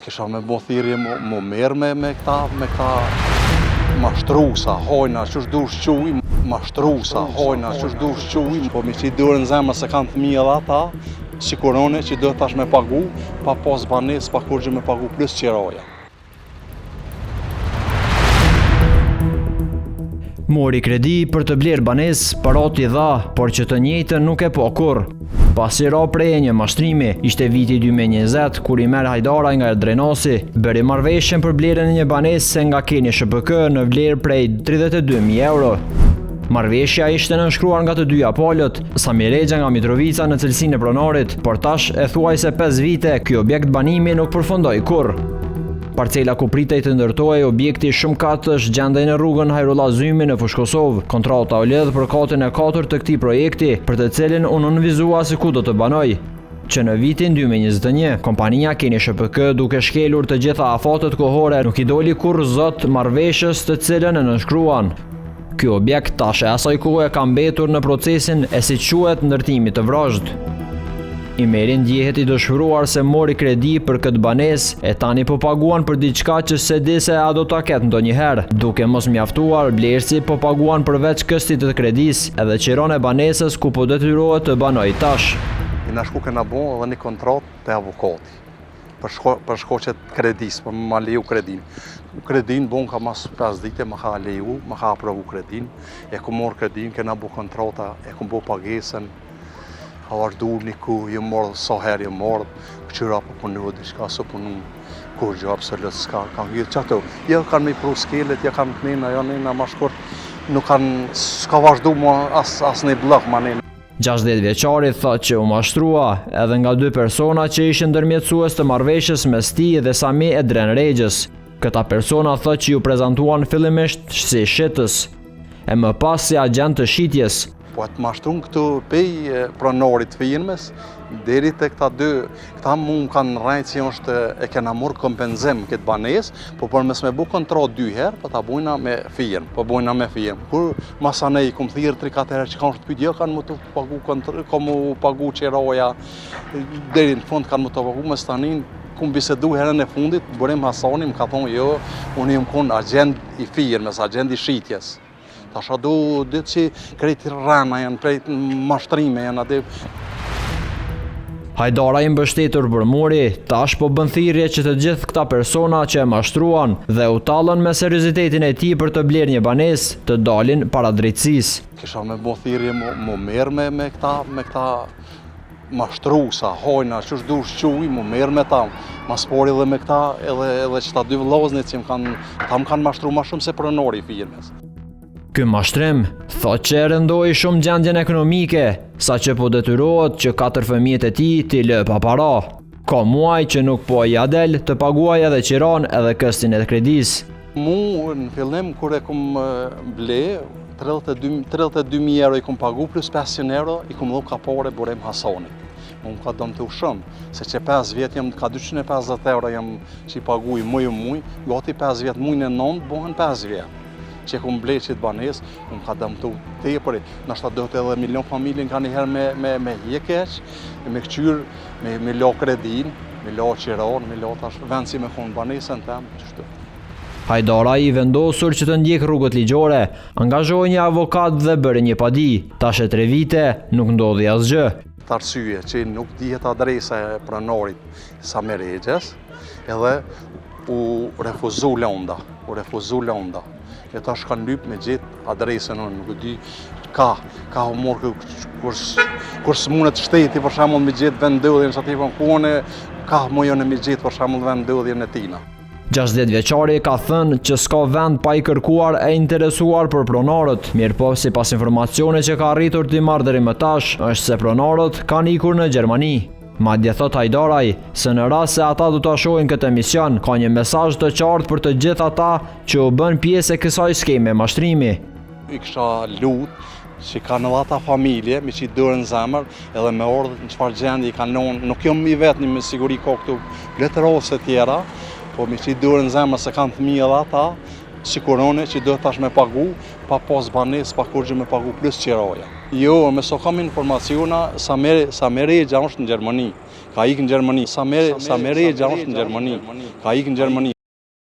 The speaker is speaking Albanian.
Kisha me bo thirrje mu merë me këta mashtrusa, hojna, qësh du shquj, mashtrusa, hojna, qësh du shquj, po mi që i dërën zemër se kanë fëmijë edhe ata, sikurone që do tash me pagu, pa pas banes, pa kur gjë me pagu plus qiraja. Mori kredi për të blerë banes, parat i dha, por që të njëjtën nuk e po kur. Pasi ra prej një mashtrimi, ishte viti 2020, kur i merë Hajdara nga Drenasi, bëri marrëveshjen për blerën e një banese nga Keni SHPK në vlerë prej 32.000 euro. Marrëveshja ishte nënshkruar nga të dyja palët, Sami Rexha nga Mitrovica në cilësinë e pronarit, por tash e thuajse 5 vite, ky objekt banimi nuk përfundoi kurrë. Parcela ku pritej të ndërtohej objekti shumë katësh gjendej në rrugën Hajrullah Zymi në Fushë Kosovë. Kontrata u lidh për katin e 4 të këtij projekti, për të cilin u nënvizua se ku do të banoj. Që në vitin 2021, kompania Keni SHPK, duke shkelur të gjitha afatet kohore, nuk i doli kurrë zot marrëveshjes të cilën e nënshkruan. Ky objekt tash e asaj kohe ka mbetur në procesin e siç quhet ndërtimit të vrazhd. Imerin ndjehet i dëshpëruar se mori kredi për këtë banesë e tani po paguan për diçka që se di se a do ta ketë ndonjëherë. Duke mos mjaftuar, blerësi po paguan përveç këstit të kredisë edhe qiron e banesës ku po detyrohet të banoj tash. Na shku kena bo edhe një kontratë te avokati për shkoqet kredisë, për ma leju kredin. Kredin bon ka mas 5 dite, ma ka leju, ma ka aprovu kredin. E ku morë kredin, kena bo kontrata, e ku bo pagesën. A është dur një ku, jë morë, sa herë jë morë, këqyra për punu diçka, së punu kur gjë absolut s'ka, kanë gjithë qato. Jo kanë me i pru skelet, jo kanë të nena, jo nena ma shkurt, nuk kanë, s'ka vazhdu ma as një blok ma nena. 60 vjeçari thot që u mashtrua edhe nga 2 persona që ishin ndërmjetësues të marrëveshjes mes tij dhe Sami Edren Rexhës. Këta persona thot që ju prezantuan fillimisht si shitës, e më pas si agent të shitjes. Po atë mashtrum këtu pej pronarit firmës, deri te këta dy, këta mu kanë rrejtë që është e kena morë kompenzim këtë banesë, po për mes me bu kontratë 2 herë, po ta bujna me firmë, po bujna me firmë. Kur masanej kum thirë 3-4 herë që kanë shtë jo kanë mu të pagu ka mu pagu qiraja, deri në fund kanë mu të pagu me stanin, kum bisedu herën e fundit, Burim Hasani më ka thonë jo, unë jam kon agent i firmës, agent i shitjes. Tasha du ditë që krejtë rana janë, krejtë mashtrime janë atë. Hajdara i mbështetur për Mori, tash po bën thirrje që të gjithë këta persona që e mashtruan dhe u tallën me seriozitetin e tij për të blerë një banesë të dalin para drejtësisë. Kisha me bo thirrje mu merë me këta mashtrusa, hojna, qësh du shquj, mu merë me ta. Ma spori dhe me këta edhe që ta 2 vëllaznit që ta më kanë mashtru ma shumë se pronori i firmës. Ky mashtrim thot që rëndoi shumë gjendjen ekonomike, saqë po detyrohet që 4 fëmijët e tij t'i lë pa para. Ka muaj që nuk po i del të paguaj edhe qiran edhe këstin e kredisë. Mu në fillim kur e kum ble 32.000 euro i kum pagu plus 500 euro i kum dhu kapore Burim Hasanit. Unë ka dëmë të ushëm, se që 5 vjetë ka 250 euro jam që i pagu i muj, gati 5 vjetë mujnë e 9, bohen 5 vjetë. Që ku mbledh që të banesë, unë ka dëmtu tepëri. Nashta do të edhe milion familjen ka njëherë me hjekeq, me këqyr, me lo kredin, me lo qiron, me lo tash vend si me konë banesën tem, qështu. Hajdara i vendosur që të ndjek rrugët ligjore, angazhoi një avokat dhe bëri një padi. Tash e 3 vite nuk ndodhi asgjë. Të arsye që nuk dihet adresa e pronarit Sami Rexhës, edhe u refuzu lënda. E tash kanë lyp me gjithë adresën, unë nuk di, ka u morë kur s'munët shteti për shembull me gjithë vendodhjen që ati për kone, ka mujën e me gjithë për shembull vendodhjen e tina. 60 vjeçari ka thënë që s'ka vend pa i kërkuar e interesuar për pronarët, mirë po sipas informacione që ka arritur t'i marrë deri më tash, është se pronarët kanë ikur në Gjermani. Madje thot Hajdaraj se në rast se ata do ta shohin këtë emision, ka një mesazh të qartë për të gjithë ata që u bën pjesë e kësaj skeme mashtrimi. I kisha lutë që kanë edhe ata familje, me që i dërën zemër, edhe me ordë në çfarë gjendje i kanë nënë, nuk jom i vetë një me siguri ka këtu letërose tjera, po me që i dërën zemër se kanë fëmijë edhe ata, sikurone që do tash me pagu, pa pas banesë, pa kur gjë me pagu plus qiraja. Jo, me so kam informaciona, Sami Rexha është në Gjermani, ka ikë në Gjermani. Sa merë është në Gjermani, ka ikë në Gjermani.